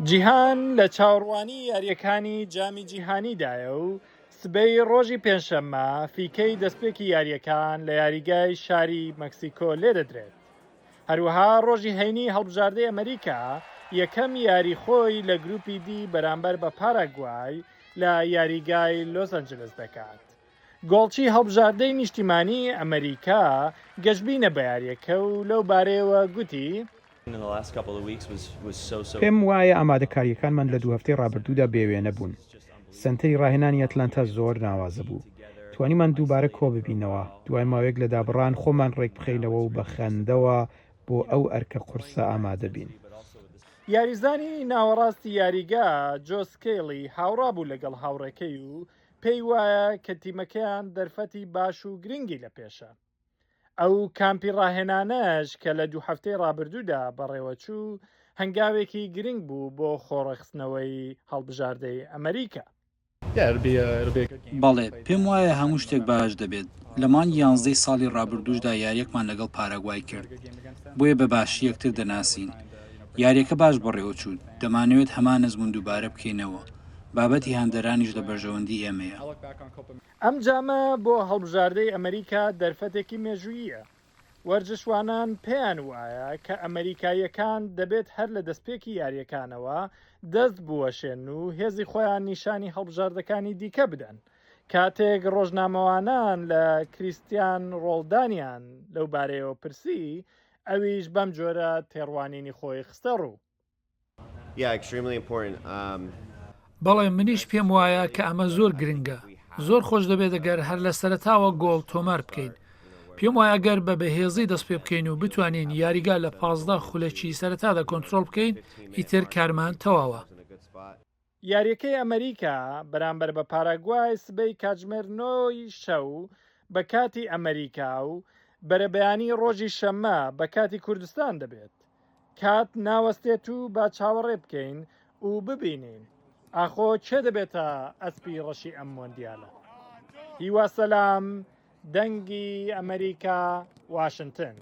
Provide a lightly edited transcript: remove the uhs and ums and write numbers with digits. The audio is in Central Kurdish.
جیهان لە چاوەڕوانی یاریەکانی جامی جیهانیدایە و سبەی ڕۆژی پێنجشەممە فیکەی دەستپێکی یاریەکان لە یاریگای شاری مەکسیکۆ لێدەدرێت. هەروەها ڕۆژی هەینی هەڵبژاردەی ئەمریکا یەکەم یاریخۆی لە گروپی دی بەرامبەر بە پاراگوای لە یاریگای لۆس ئەنجلس دەکات. گۆڵچی هەڵبژاردەی نیشتیمانی ئەمریکا گەشتبینە بە یاریەکە و لەو بارەیەوە گوتی: پێم وایە ئامادەکاریەکانمان لە 2 هەفتەی ڕابردوودا بێوێنە بوون. سنتەری ڕاهێنانی ئەتلانتا زۆر ناوازە بوو. توانیمان دووبارە کۆ ببینەوە، دوای ماوەیەک لە دابڕان خۆمان ڕێک بخەینەوە و بە خەندەوە بۆ ئەو ئەرکە قورسە ئامادە بین. یاریزانی ناوەڕاستی یاریگا جۆ سکێڵی هاوڕا بوو لەگەڵ هاوڕێکەی و پێی وایە کە تیمەکەیان دەرفەتی باش و گرنگی لە پێشە. ئەو کامپی ڕاهێنانەش کە لە 2 هەفتەی ڕابردوودا بەڕێوەچوو هەنگاوێکی گرنگ بوو بۆ خۆڕەخستنەوەی هەڵبژاردەی ئەمریکا. بەڵێ پێم وایە هەموو شتێک باش دەبێت. لەمان 11 ساڵی ڕابردووشدا یاریەکمان لەگەڵ پاراگوای کرد، بۆیە بە باشی یەکتر دەناسین. یاریەکە باش بەڕێوە چوو، دەمانەوێت هەمان نزمون دووبارە بکەینەوە. بابەتی هاندەرانیش لە بەرژەوەندی ئێمەیە. ئەم جامە بۆ هەڵبژاردەی ئەمریکا دەرفەتێکی مێژوویە. وەرزشوانان پێیان وایە کە ئەمریکایەکان دەبێت هەر لە دەستپێکی یاریەکانەوە دەست بوەشێن و هێزی خۆیان نیشانی هەڵبژاردەکانی دیکە بدەن. کاتێک ڕۆژنامەوانان لە کریستیان ڕۆڵدانیان لەو بارەیەوە پرسی، ئەویش بەم جۆرە تێڕوانینی خۆی خستە ڕوو. بەڵێ منیش پێم وایە کە ئەمە زۆر گرنگە. زۆر خۆش دەبێت ئەگەر هەر لە سەرەتاوە گۆڵ تۆمار بکەین. پێم وایە گەر بە بەهێزی دەست پێ بکەین و بتوانین یاریگا لە 15 خولەکی سەرەتادا کۆنتترۆل بکەین، ئیتر کارمان تەواوە. یاریەکەی ئەمریکا بەرامبەر بە پاراگوای سبەی کاتژمێر 9 شەو بە کاتی ئەمریکا و بەرەبەیانی ڕۆژی شەممە بە کاتی کوردستان دەبێت. کات ناوەستێت و با چاوەڕێ بکەین و ببینین ئاخۆ چێ دەبێتە ئەسپی ڕەشی ئەم مۆندیالە. هیوا سەلام، دەنگی ئەمریکا، واشنگتن.